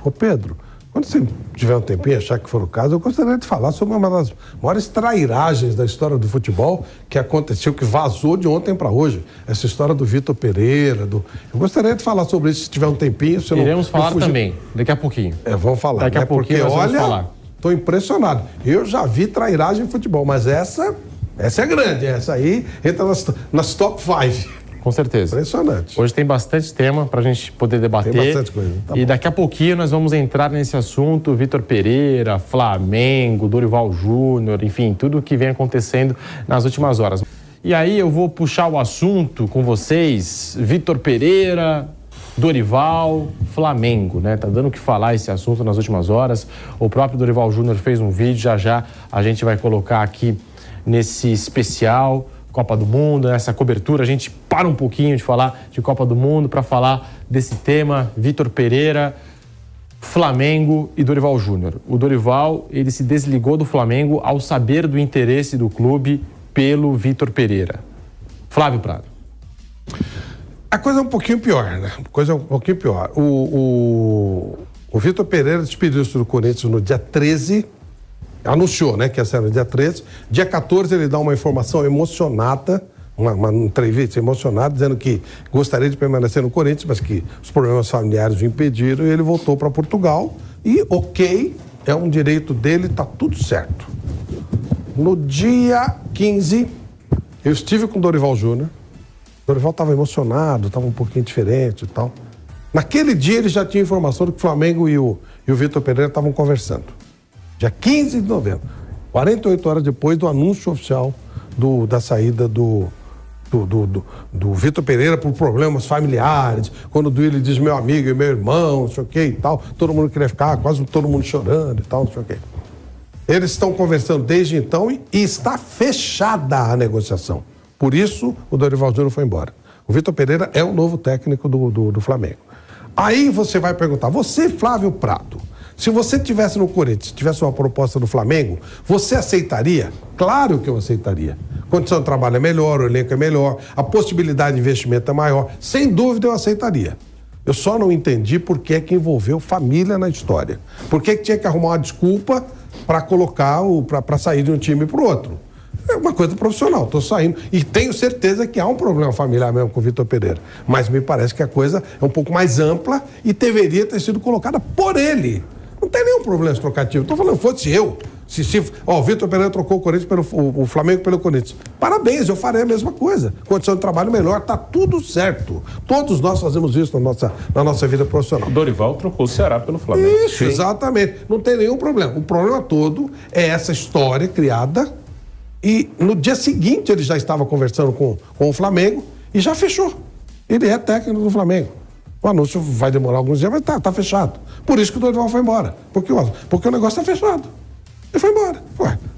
Ô Pedro, quando você tiver um tempinho, achar que for o caso, eu gostaria de falar sobre uma das maiores trairagens da história do futebol que aconteceu, que vazou de ontem para hoje. Essa história do Vitor Pereira. Eu gostaria de falar sobre isso se tiver um tempinho. Iremos falar também, daqui a pouquinho. Vamos falar. Daqui a pouquinho porque, vamos falar. Estou impressionado. Eu já vi trairagem em futebol, mas essa é grande. Essa aí entra nas top 5. Com certeza. Impressionante. Hoje tem bastante tema para a gente poder debater. Tem bastante coisa. Tá e bom. daqui a pouquinho nós vamos entrar nesse assunto. Vitor Pereira, Flamengo, Dorival Júnior, enfim, tudo o que vem acontecendo nas últimas horas. E aí eu vou puxar o assunto com vocês. Vitor Pereira, Dorival, Flamengo, né? Tá dando o que falar esse assunto nas últimas horas. O próprio Dorival Júnior fez um vídeo, já a gente vai colocar aqui nesse especial Copa do Mundo, nessa cobertura. A gente para um pouquinho de falar de Copa do Mundo para falar desse tema. Vitor Pereira, Flamengo e Dorival Júnior. O Dorival, ele se desligou do Flamengo ao saber do interesse do clube pelo Vitor Pereira. Flávio Prado. A coisa é um pouquinho pior, né? O Vitor Pereira despediu-se do Corinthians no dia 13, anunciou, né, que ia ser no dia 13. Dia 14 ele dá uma informação emocionada, uma entrevista emocionada, dizendo que gostaria de permanecer no Corinthians, mas que os problemas familiares o impediram, e ele voltou para Portugal. E ok, é um direito dele, tá tudo certo. No dia 15, eu estive com o Dorival Júnior. O Dorival estava emocionado, estava um pouquinho diferente e tal. Naquele dia ele já tinha informação de que o Flamengo e o Vitor Pereira estavam conversando. Dia 15 de novembro, 48 horas depois do anúncio oficial da saída do Vitor Pereira por problemas familiares, quando o Duílio diz meu amigo e meu irmão, não sei o que e tal, todo mundo queria ficar, quase todo mundo chorando e tal, não sei o que. Eles estão conversando desde então e está fechada a negociação. Por isso, o Dorival Júnior foi embora. O Vitor Pereira é o novo técnico do Flamengo. Aí você vai perguntar, você, Flávio Prado, se você estivesse no Corinthians, tivesse uma proposta do Flamengo, você aceitaria? Claro que eu aceitaria. A condição de trabalho é melhor, o elenco é melhor, a possibilidade de investimento é maior. Sem dúvida eu aceitaria. Eu só não entendi por que é que envolveu família na história. Por que tinha que arrumar uma desculpa para colocar, para sair de um time para o outro. É uma coisa profissional, estou saindo. E tenho certeza que há um problema familiar mesmo com o Vitor Pereira. Mas me parece que a coisa é um pouco mais ampla e deveria ter sido colocada por ele. Não tem nenhum problema esse trocativo. Estou falando, fosse eu. O Vitor Pereira trocou o Corinthians o Flamengo pelo Corinthians. Parabéns, eu farei a mesma coisa. Condição de trabalho melhor, tá tudo certo. Todos nós fazemos isso na nossa vida profissional. O Dorival trocou o Ceará pelo Flamengo. Isso, sim. Exatamente. Não tem nenhum problema. O problema todo é essa história criada e no dia seguinte ele já estava conversando com o Flamengo e já fechou. Ele é técnico do Flamengo. O anúncio vai demorar alguns dias, mas tá fechado. Por isso que o Dorival foi embora. Porque o negócio tá fechado. Ele foi embora.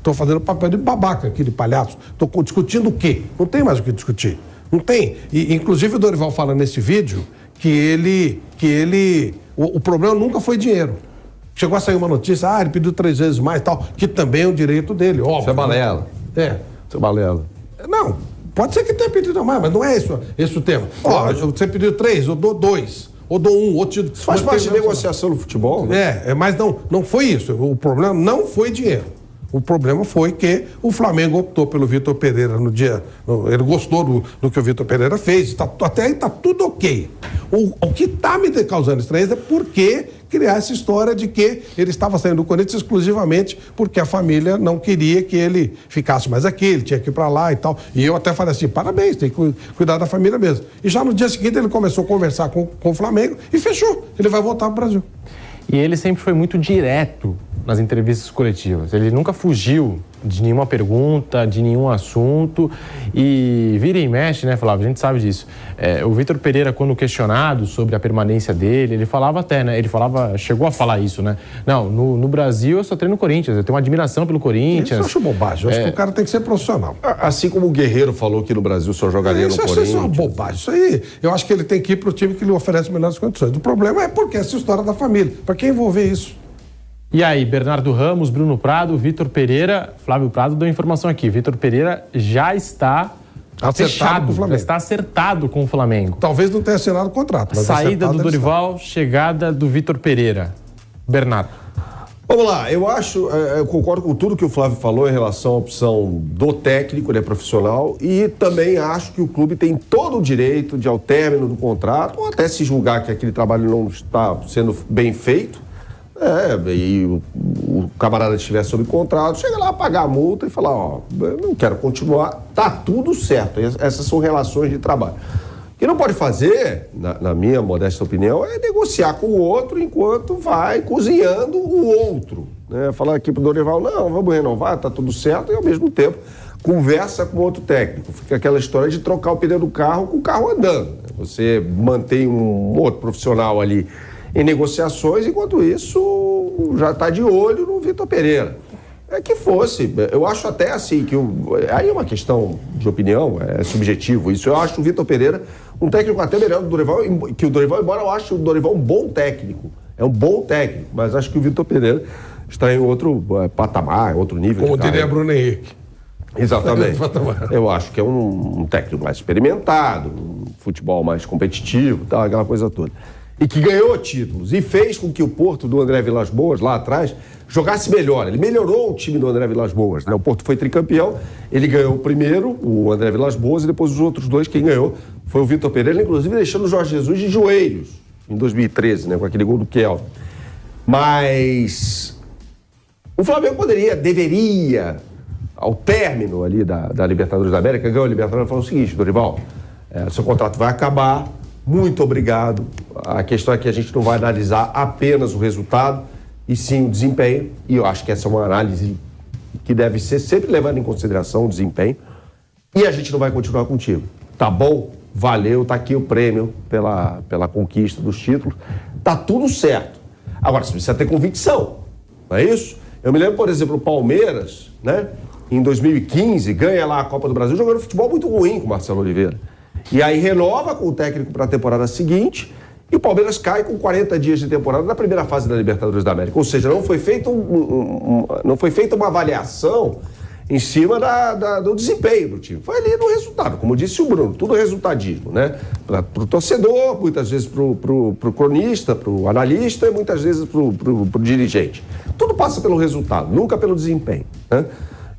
Tô fazendo papel de babaca aqui, de palhaço. Tô discutindo o quê? Não tem mais o que discutir. Não tem. E, inclusive, o Dorival fala nesse vídeo que o problema nunca foi dinheiro. Chegou a sair uma notícia, ele pediu 3 vezes mais e tal, que também é um direito dele, óbvio. Isso é balela. Isso é balela. Não, pode ser que tenha pedido mais, mas não é esse o tema. Você pediu 3, eu dou 2. Ou dou 1, outro... Isso faz parte de negociação no futebol, né? Mas não foi isso. O problema não foi dinheiro. O problema foi que o Flamengo optou pelo Vitor Pereira no dia... Ele gostou do que o Vitor Pereira fez. Até aí tá tudo ok. O que está me causando estranheza é por que criar essa história de que ele estava saindo do Corinthians exclusivamente porque a família não queria que ele ficasse mais aqui, ele tinha que ir para lá e tal. E eu até falei assim, parabéns, tem que cuidar da família mesmo. E já no dia seguinte ele começou a conversar com o Flamengo e fechou. Ele vai voltar para o Brasil. E ele sempre foi muito direto nas entrevistas coletivas. Ele nunca fugiu de nenhuma pergunta, de nenhum assunto. E vira e mexe, né, Flávio? A gente sabe disso. O Vitor Pereira, quando questionado sobre a permanência dele, ele falava até, né? Chegou a falar isso, né? Não, no Brasil eu só treino no Corinthians, eu tenho uma admiração pelo Corinthians. Isso eu acho bobagem. Eu acho que o cara tem que ser profissional. Assim como o Guerreiro falou que no Brasil só jogaria no Corinthians. Isso é uma bobagem. Isso aí, eu acho que ele tem que ir pro time que lhe oferece melhores condições. O problema é porque essa história da família. Para quem envolver isso? E aí, Bernardo Ramos, Bruno Prado, Vitor Pereira, Flávio Prado deu informação aqui. Vitor Pereira já está fechado, já está acertado com o Flamengo. Talvez não tenha assinado o contrato. Mas saída do Dorival, chegada do Vitor Pereira. Bernardo. Vamos lá, eu concordo com tudo que o Flávio falou em relação à opção do técnico, ele é profissional, e também acho que o clube tem todo o direito de, ao término do contrato, ou até se julgar que aquele trabalho não está sendo bem feito, e o camarada estiver sob contrato, chega lá, pagar a multa e falar, eu não quero continuar, tá tudo certo. Essas são relações de trabalho. O que não pode fazer, na minha modesta opinião, é negociar com o outro enquanto vai cozinhando o outro. Né? Falar aqui pro Dorival, não, vamos renovar, tá tudo certo, e ao mesmo tempo conversa com outro técnico. Fica aquela história de trocar o pneu do carro com o carro andando. Você mantém um outro profissional ali em negociações, enquanto isso já está de olho no Vitor Pereira. Que fosse, eu acho até assim, aí é uma questão de opinião, é subjetivo isso, eu acho o Vitor Pereira um técnico até melhor do Dorival, que o Dorival, embora eu ache o Dorival um bom técnico, é um bom técnico, mas acho que o Vitor Pereira está em outro patamar, outro nível. Como diria Bruno Henrique. Exatamente. Eu acho que é um técnico mais experimentado, um futebol mais competitivo, tal, aquela coisa toda. E que ganhou títulos e fez com que o Porto do André Vilas-Boas, lá atrás, jogasse melhor. Ele melhorou o time do André Vilas-Boas, né? O Porto foi tricampeão, ele ganhou o primeiro, o André Vilas-Boas, e depois os outros dois, quem ganhou foi o Vitor Pereira, inclusive deixando o Jorge Jesus de joelhos, em 2013, né? Com aquele gol do Kelvin. Mas o Flamengo deveria, ao término ali da Libertadores da América, ganhou a Libertadores e falou o seguinte, Dorival, seu contrato vai acabar, muito obrigado. A questão é que a gente não vai analisar apenas o resultado, e sim o desempenho, e eu acho que essa é uma análise que deve ser sempre levando em consideração o desempenho, e a gente não vai continuar contigo. Tá bom? Valeu, tá aqui o prêmio pela conquista dos títulos, tá tudo certo. Agora, você precisa ter convicção, não é isso? Eu me lembro, por exemplo, o Palmeiras, né? Em 2015, ganha lá a Copa do Brasil, jogando futebol muito ruim com o Marcelo Oliveira. E aí renova com o técnico para a temporada seguinte e o Palmeiras cai com 40 dias de temporada na primeira fase da Libertadores da América. Ou seja, não foi feita uma avaliação em cima do desempenho do time. Foi ali no resultado, como disse o Bruno, tudo resultadismo, né? Para o torcedor, muitas vezes para o cronista, para o analista e muitas vezes para o dirigente. Tudo passa pelo resultado, nunca pelo desempenho, né?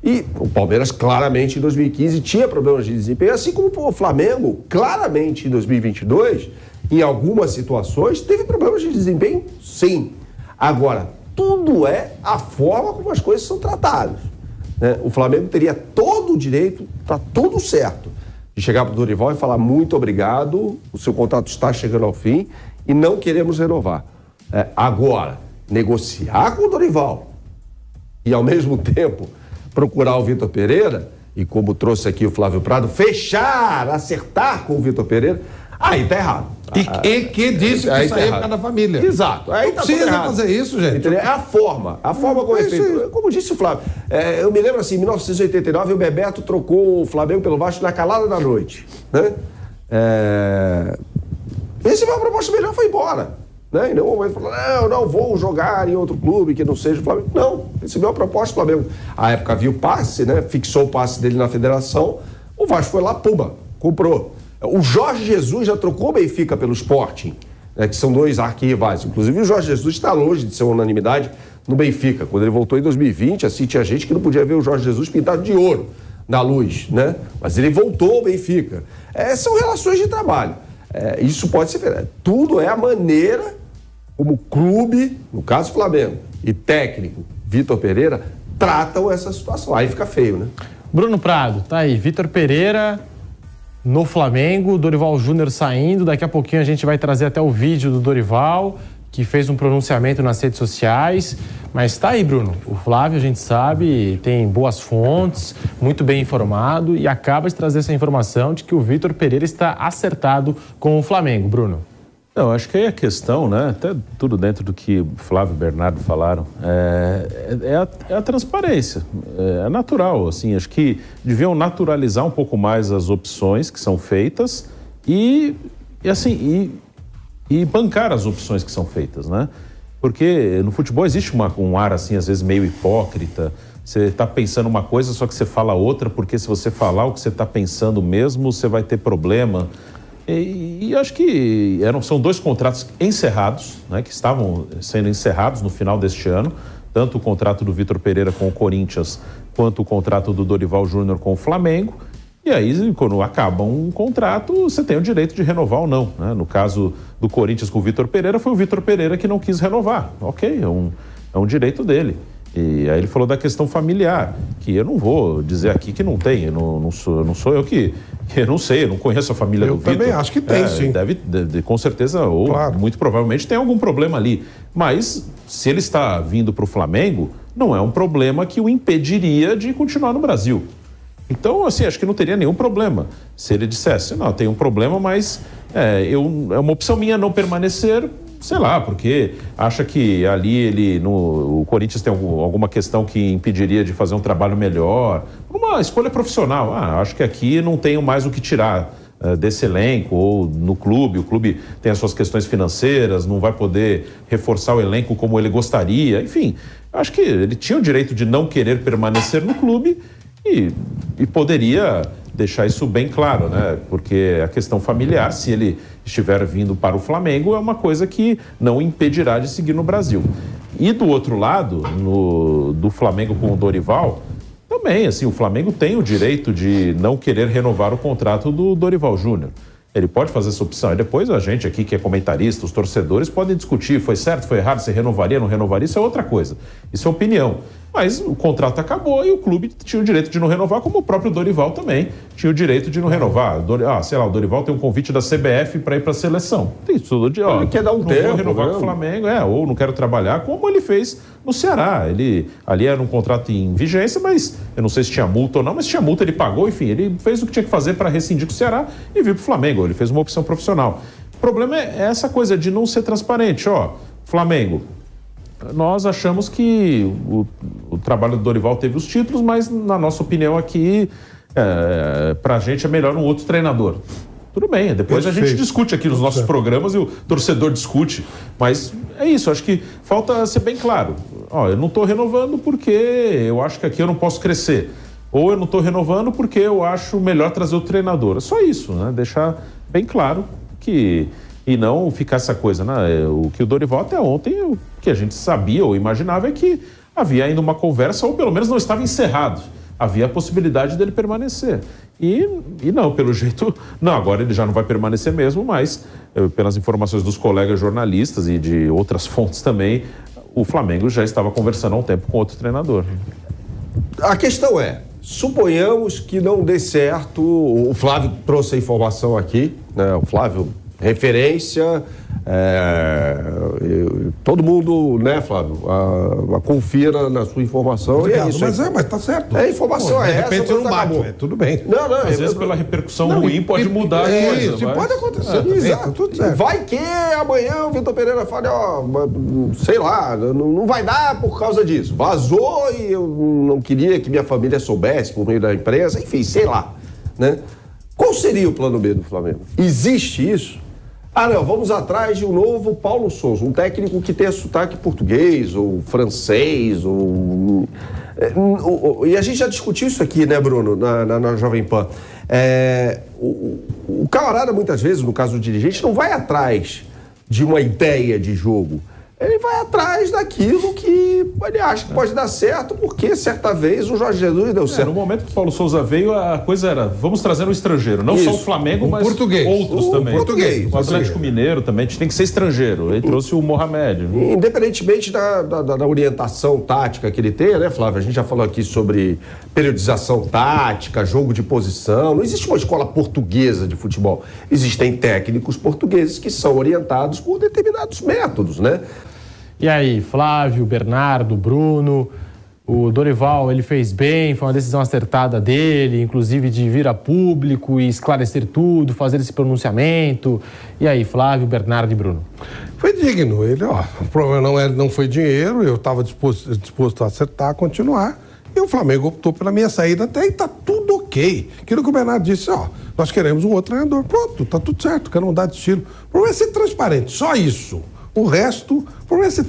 E o Palmeiras, claramente, em 2015, tinha problemas de desempenho, assim como o Flamengo, claramente, em 2022, em algumas situações, teve problemas de desempenho, sim. Agora, tudo é a forma como as coisas são tratadas, né? O Flamengo teria todo o direito, tá tudo certo, de chegar para o Dorival e falar muito obrigado, o seu contrato está chegando ao fim e não queremos renovar. Agora, negociar com o Dorival e, ao mesmo tempo, procurar o Vitor Pereira, e como trouxe aqui o Flávio Prado, acertar com o Vitor Pereira, aí tá errado. E que disse que isso aí é por causa da família. Exato. Aí não precisa fazer isso, gente. Entendeu? É a forma como é feito. Como disse o Flávio, eu me lembro assim, em 1989, o Bebeto trocou o Flamengo pelo Vasco na calada da noite, né? Recebeu uma proposta melhor, foi embora. Né? Em nenhum momento falou, não vou jogar em outro clube que não seja o Flamengo. Não, recebeu uma proposta do Flamengo. À época havia o passe, né? Fixou o passe dele na federação, o Vasco foi lá, pumba, comprou. O Jorge Jesus já trocou o Benfica pelo Sporting, né? Que são dois arquirrivais. Inclusive o Jorge Jesus está longe de ser uma unanimidade no Benfica. Quando ele voltou em 2020, assim, tinha gente que não podia ver o Jorge Jesus pintado de ouro na luz, né? Mas ele voltou ao Benfica. São relações de trabalho. Isso pode ser... Tudo é a maneira como clube, no caso Flamengo, e técnico Vitor Pereira, tratam essa situação. Aí fica feio, né? Bruno Prado, tá aí. Vitor Pereira no Flamengo, Dorival Júnior saindo. Daqui a pouquinho a gente vai trazer até o vídeo do Dorival, que fez um pronunciamento nas redes sociais. Mas tá aí, Bruno. O Flávio, a gente sabe, tem boas fontes, muito bem informado e acaba de trazer essa informação de que o Vitor Pereira está acertado com o Flamengo. Bruno. Não, acho que aí a questão, né, até tudo dentro do que Flávio e Bernardo falaram, é a transparência, é natural, assim, acho que deviam naturalizar um pouco mais as opções que são feitas e bancar as opções que são feitas, né, porque no futebol existe um ar, assim, às vezes meio hipócrita, você está pensando uma coisa, só que você fala outra, porque se você falar o que você está pensando mesmo, você vai ter problema. E acho que são 2 contratos encerrados, né, que estavam sendo encerrados no final deste ano, tanto o contrato do Vitor Pereira com o Corinthians, quanto o contrato do Dorival Júnior com o Flamengo. E aí, quando acaba um contrato, você tem o direito de renovar ou não, né? No caso do Corinthians com o Vitor Pereira, foi o Vitor Pereira que não quis renovar. Ok, é um direito dele. E aí ele falou da questão familiar, que eu não vou dizer aqui que não tem, não sou eu que eu não sei, eu não conheço a família do Vitor. Eu também acho que tem, sim. Deve, com certeza, ou claro, muito provavelmente tem algum problema ali. Mas se ele está vindo para o Flamengo, não é um problema que o impediria de continuar no Brasil. Então, assim, acho que não teria nenhum problema se ele dissesse, não, tem um problema, mas é uma opção minha não permanecer, sei lá, porque acha que ali o Corinthians tem alguma questão que impediria de fazer um trabalho melhor, uma escolha profissional. Acho que aqui não tenho mais o que tirar desse elenco, ou no clube, o clube tem as suas questões financeiras, não vai poder reforçar o elenco como ele gostaria, enfim, acho que ele tinha o direito de não querer permanecer no clube e poderia deixar isso bem claro, né? Porque a questão familiar, se ele estiver vindo para o Flamengo, é uma coisa que não impedirá de seguir no Brasil. E do outro lado, do Flamengo com o Dorival, também, assim, o Flamengo tem o direito de não querer renovar o contrato do Dorival Júnior. Ele pode fazer essa opção. E depois a gente aqui, que é comentarista, os torcedores, podem discutir, foi certo, foi errado, se renovaria, não renovaria, isso é outra coisa. Isso é opinião. Mas o contrato acabou e o clube tinha o direito de não renovar, como o próprio Dorival também tinha o direito de não renovar. Sei lá, o Dorival tem um convite da CBF para ir para a seleção. Tem tudo de, ele quer dar um tempo, vou renovar com o Flamengo, ou não quero trabalhar, como ele fez no Ceará. Ali era um contrato em vigência, mas eu não sei se tinha multa ou não, mas tinha multa, ele pagou, enfim, ele fez o que tinha que fazer para rescindir com o Ceará e vir para o Flamengo. Ele fez uma opção profissional. O problema é essa coisa de não ser transparente. Flamengo, nós achamos que o trabalho do Dorival teve os títulos, mas na nossa opinião aqui, pra gente é melhor um outro treinador. Tudo bem, depois a gente discute aqui nos nossos programas e o torcedor discute, mas é isso, acho que falta ser bem claro. Eu não estou renovando porque eu acho que aqui eu não posso crescer, ou eu não estou renovando porque eu acho melhor trazer o treinador. É só isso, né? Deixar bem claro que... E não ficar essa coisa, né? O que o Dorival até ontem, o que a gente sabia ou imaginava é que havia ainda uma conversa, ou pelo menos não estava encerrado. Havia a possibilidade dele permanecer. E não, pelo jeito, não, agora ele já não vai permanecer mesmo, mas pelas informações dos colegas jornalistas e de outras fontes também, o Flamengo já estava conversando há um tempo com outro treinador. A questão é, suponhamos que não dê certo, o Flávio trouxe a informação aqui, né? O Flávio... referência, todo mundo, né, Flávio, confira na sua informação. Obrigado, e é isso. Mas tá certo. A informação de repente essa, não bate, tudo bem. Às vezes pela repercussão ruim pode mudar a coisa. Isso, pode acontecer. Exato, tudo certo. Vai que amanhã o Vitor Pereira fale, sei lá, não vai dar por causa disso. Vazou e eu não queria que minha família soubesse por meio da imprensa, enfim, sei lá, né? Qual seria o plano B do Flamengo? Existe isso? Não, vamos atrás de um novo Paulo Souza, um técnico que tenha sotaque português ou francês, e a gente já discutiu isso aqui, né, Bruno, na Jovem Pan. O camarada, muitas vezes, no caso do dirigente, não vai atrás de uma ideia de jogo. Ele vai atrás daquilo que ele acha que pode dar certo, porque certa vez o Jorge Jesus deu certo. No momento que o Paulo Souza veio, a coisa era, vamos trazer um estrangeiro. Não só o Flamengo, mas português. Outros também. Português. O Atlético Mineiro também, a gente tem que ser estrangeiro. Ele trouxe o Mohamed. Independentemente da orientação tática que ele tenha, né, Flávio? A gente já falou aqui sobre periodização tática, jogo de posição. Não existe uma escola portuguesa de futebol. Existem técnicos portugueses que são orientados por determinados métodos, né? E aí, Flávio, Bernardo, Bruno, o Dorival, ele fez bem, foi uma decisão acertada dele, inclusive de vir a público e esclarecer tudo, fazer esse pronunciamento. E aí, Flávio, Bernardo e Bruno? Foi digno. Ele, o problema não foi dinheiro, eu estava disposto a acertar, continuar. E o Flamengo optou pela minha saída até e tá tudo ok. Aquilo que o Bernardo disse, nós queremos um outro treinador. Pronto, tá tudo certo, quero mudar de estilo. O problema é ser transparente, só isso. O resto, o problema é ser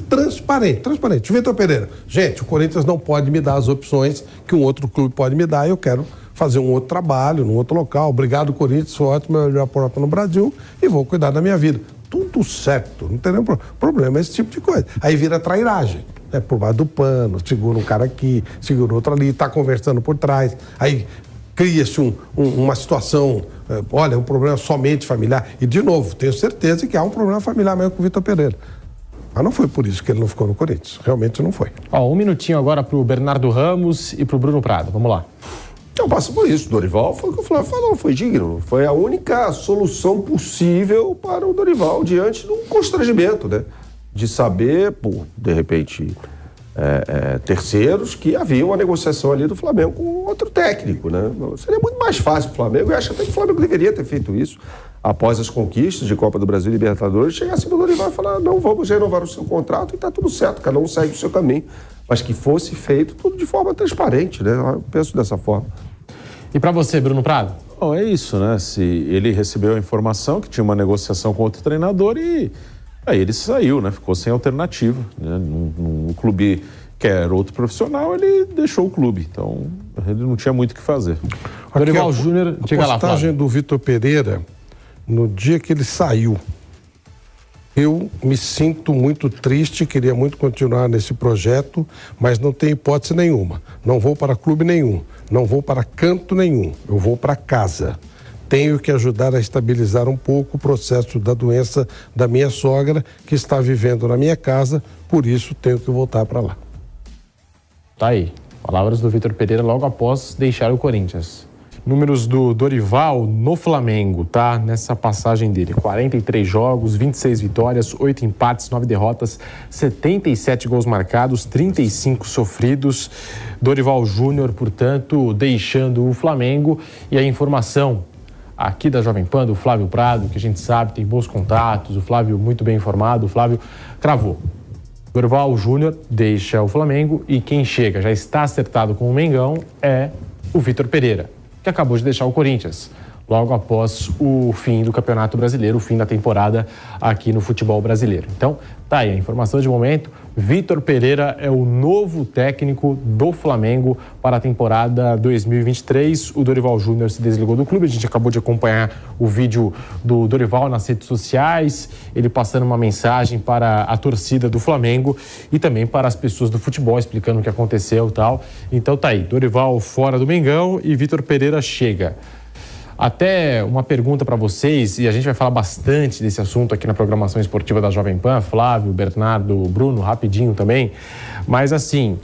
transparente. Vitor Pereira, gente, o Corinthians não pode me dar as opções que um outro clube pode me dar, eu quero fazer um outro trabalho, num outro local. Obrigado, Corinthians, sou ótimo, melhor porta no Brasil e vou cuidar da minha vida. Tudo certo, não tem nenhum problema, esse tipo de coisa. Aí vira trairagem, né? Por baixo do pano, segura um cara aqui, segura outro ali, tá conversando por trás, aí cria-se uma situação, olha, um problema somente familiar. E, de novo, tenho certeza que há um problema familiar mesmo com o Vitor Pereira. Mas não foi por isso que ele não ficou no Corinthians, realmente não foi. Ó, um minutinho agora pro Bernardo Ramos e pro Bruno Prado, vamos lá. Eu passo por isso. Dorival foi o que o Flávio falou, foi digno. Foi a única solução possível para o Dorival diante do constrangimento, né? De saber, por, de repente, terceiros, que havia uma negociação ali do Flamengo com outro técnico, né? Seria muito mais fácil para o Flamengo, e acho até que o Flamengo deveria ter feito isso após as conquistas de Copa do Brasil e Libertadores, chegasse no Dorival e falar, não, vamos renovar o seu contrato e está tudo certo, cada um segue o seu caminho. Mas que fosse feito tudo de forma transparente, né? Eu penso dessa forma. E para você, Bruno Prado? Bom, é isso, né? Se ele recebeu a informação que tinha uma negociação com outro treinador e aí ele saiu, né? Ficou sem alternativa, né? Num clube que era outro profissional, ele deixou o clube. Então, ele não tinha muito o que fazer. Dorival Júnior, diga lá, a postagem do Vitor Pereira, no dia que ele saiu, eu me sinto muito triste, queria muito continuar nesse projeto, mas não tem hipótese nenhuma. Não vou para clube nenhum, não vou para canto nenhum, eu vou para casa. Tenho que ajudar a estabilizar um pouco o processo da doença da minha sogra, que está vivendo na minha casa, por isso tenho que voltar para lá. Tá aí, palavras do Vitor Pereira logo após deixar o Corinthians. Números do Dorival no Flamengo, tá? Nessa passagem dele. 43 jogos, 26 vitórias, 8 empates, 9 derrotas, 77 gols marcados, 35 sofridos. Dorival Júnior, portanto, deixando o Flamengo. E a informação aqui da Jovem Pan, do Flávio Prado, que a gente sabe, tem bons contatos, o Flávio muito bem informado, o Flávio cravou. Dorival Júnior deixa o Flamengo e quem chega, já está acertado com o Mengão, é o Vitor Pereira, que acabou de deixar o Corinthians, logo após o fim do Campeonato Brasileiro, o fim da temporada aqui no futebol brasileiro. Então, tá aí a informação de momento. Vitor Pereira é o novo técnico do Flamengo para a temporada 2023. O Dorival Júnior se desligou do clube. A gente acabou de acompanhar o vídeo do Dorival nas redes sociais, ele passando uma mensagem para a torcida do Flamengo e também para as pessoas do futebol, explicando o que aconteceu e tal. Então tá aí, Dorival fora do Mengão e Vitor Pereira chega. Até uma pergunta para vocês, e a gente vai falar bastante desse assunto aqui na programação esportiva da Jovem Pan, Flávio, Bernardo, Bruno, rapidinho também, mas assim,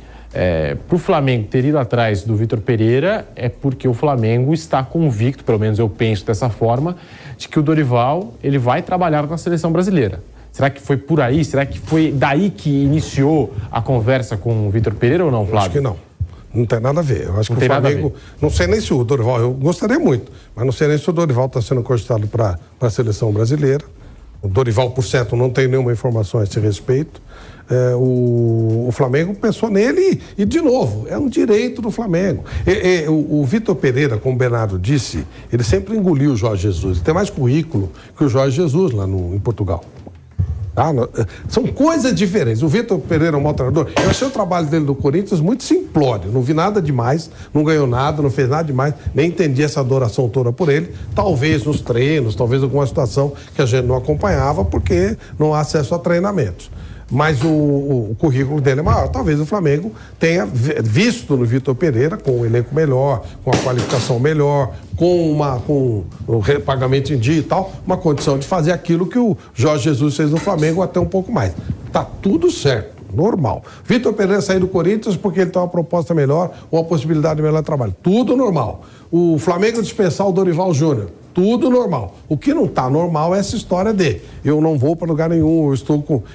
para o Flamengo ter ido atrás do Vitor Pereira é porque o Flamengo está convicto, pelo menos eu penso dessa forma, de que o Dorival ele vai trabalhar na seleção brasileira. Será que foi por aí? Será que foi daí que iniciou a conversa com o Vitor Pereira ou não, Flávio? Eu acho que não. Não tem nada a ver. Eu acho que o Flamengo... Não sei nem se o Dorival... Eu gostaria muito, mas não sei nem se o Dorival está sendo cogitado para a seleção brasileira. O Dorival, por certo, não tem nenhuma informação a esse respeito. O Flamengo pensou nele e, de novo, é um direito do Flamengo. O Vitor Pereira, como o Bernardo disse, ele sempre engoliu o Jorge Jesus. Ele tem mais currículo que o Jorge Jesus lá em Portugal. São coisas diferentes. O Vitor Pereira é um mau treinador. Eu achei o trabalho dele do Corinthians muito simplório. Não vi nada demais, não ganhou nada, não fez nada demais. Nem entendi essa adoração toda por ele. Talvez nos treinos, talvez alguma situação que a gente não acompanhava, porque não há acesso a treinamentos. Mas o currículo dele é maior. Talvez o Flamengo tenha visto no Vitor Pereira, com um elenco melhor, com a qualificação melhor, com o repagamento em dia e tal, uma condição de fazer aquilo que o Jorge Jesus fez no Flamengo, até um pouco mais. Tá tudo certo, normal. Vitor Pereira saiu do Corinthians porque ele tem uma proposta melhor, uma possibilidade de melhor trabalho. Tudo normal. O Flamengo dispensar o Dorival Júnior. Tudo normal. O que não está normal é essa história de eu não vou para lugar nenhum,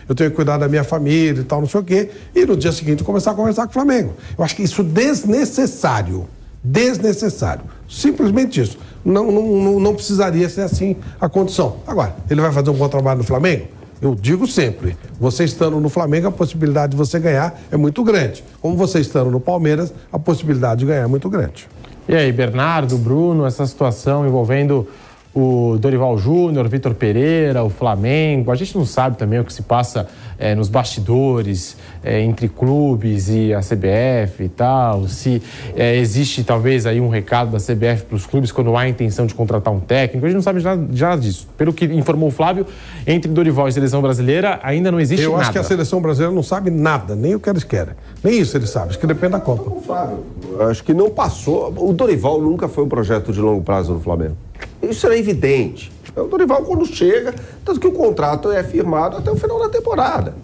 eu tenho que cuidar da minha família e tal, não sei o quê, e no dia seguinte começar a conversar com o Flamengo. Eu acho que isso é desnecessário. Simplesmente isso. Não precisaria ser assim a condição. Agora, ele vai fazer um bom trabalho no Flamengo? Eu digo sempre, você estando no Flamengo, a possibilidade de você ganhar é muito grande. Como você estando no Palmeiras, a possibilidade de ganhar é muito grande. E aí, Bernardo, Bruno, essa situação envolvendo o Dorival Júnior, Vitor Pereira, o Flamengo. A gente não sabe também o que se passa nos bastidores, entre clubes e a CBF e tal. Se existe talvez aí um recado da CBF para os clubes quando há a intenção de contratar um técnico. A gente não sabe nada disso. Pelo que informou o Flávio, entre Dorival e Seleção Brasileira ainda não existe nada. Eu acho que a Seleção Brasileira não sabe nada, nem o que eles querem. Nem isso eles sabem, acho que depende da Copa. Flávio, acho que não passou. O Dorival nunca foi um projeto de longo prazo no Flamengo. Isso era evidente. O Dorival, quando chega, tanto que o contrato é firmado até o final da temporada.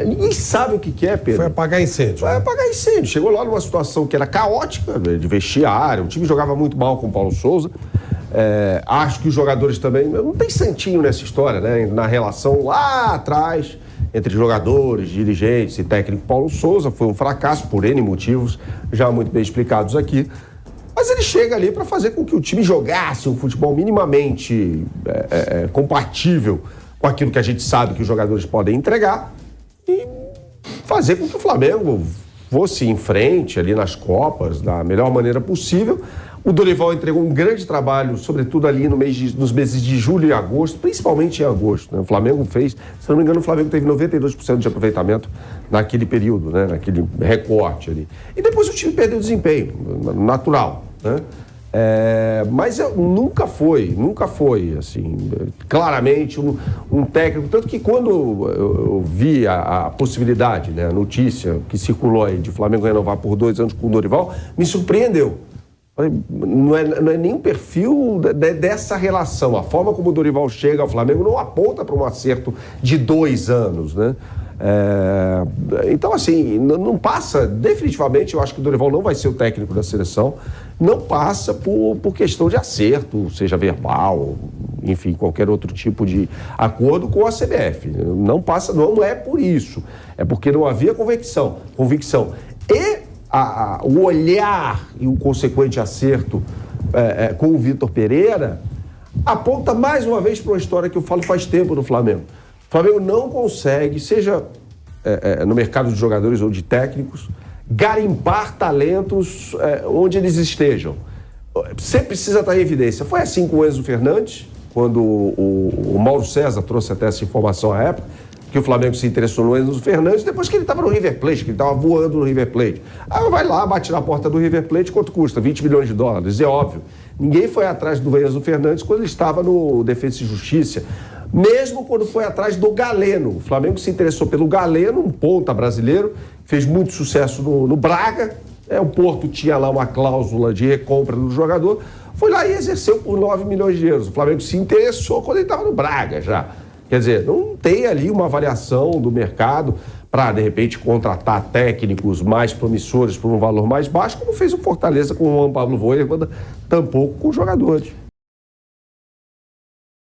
Ninguém sabe o que é, Pedro. Foi apagar incêndio. Foi apagar incêndio. Chegou lá numa situação que era caótica, de vestiário, o time jogava muito mal com o Paulo Souza. Acho que os jogadores também... Não tem santinho nessa história, né? Na relação lá atrás entre jogadores, dirigentes e técnico Paulo Souza. Foi um fracasso por N motivos, já muito bem explicados aqui. Mas ele chega ali para fazer com que o time jogasse um futebol minimamente compatível com aquilo que a gente sabe que os jogadores podem entregar e fazer com que o Flamengo fosse em frente ali nas Copas da melhor maneira possível. O Dorival entregou um grande trabalho, sobretudo ali nos meses de julho e agosto, principalmente em agosto, né? O Flamengo fez, se não me engano, o Flamengo teve 92% de aproveitamento naquele período, né? Naquele recorte ali. E depois o time perdeu desempenho, natural, né? Mas nunca foi, assim, claramente um técnico, tanto que quando eu vi a possibilidade, né, a notícia que circulou aí de o Flamengo renovar por 2 anos com o Dorival, me surpreendeu. Não é nem um perfil dessa relação. A forma como o Dorival chega ao Flamengo não aponta para um acerto de 2 anos, né? Então, assim, não passa, definitivamente, eu acho que o Dorival não vai ser o técnico da seleção, não passa por questão de acerto, seja verbal, enfim, qualquer outro tipo de acordo com a CBF. Não passa, não é por isso. É porque não havia convicção. E o olhar e o consequente acerto com o Vitor Pereira aponta mais uma vez para uma história que eu falo faz tempo no Flamengo. O Flamengo não consegue, seja no mercado de jogadores ou de técnicos, garimpar talentos onde eles estejam. Sempre precisa estar em evidência. Foi assim com o Enzo Fernandes, quando o Mauro César trouxe até essa informação à época, que o Flamengo se interessou no Enzo Fernandes depois que ele estava no River Plate, que ele estava voando no River Plate. Aí vai lá, bate na porta do River Plate, quanto custa? 20 milhões de dólares, é óbvio. Ninguém foi atrás do Enzo Fernandes quando ele estava no Defensa e Justiça, mesmo quando foi atrás do Galeno. O Flamengo se interessou pelo Galeno, um ponta brasileiro, fez muito sucesso no Braga. O Porto tinha lá uma cláusula de recompra do jogador, foi lá e exerceu por 9 milhões de euros. O Flamengo se interessou quando ele estava no Braga já. Quer dizer, não tem ali uma avaliação do mercado para, de repente, contratar técnicos mais promissores por um valor mais baixo, como fez o Fortaleza com o Juan Pablo Voivoda, tampouco com jogadores.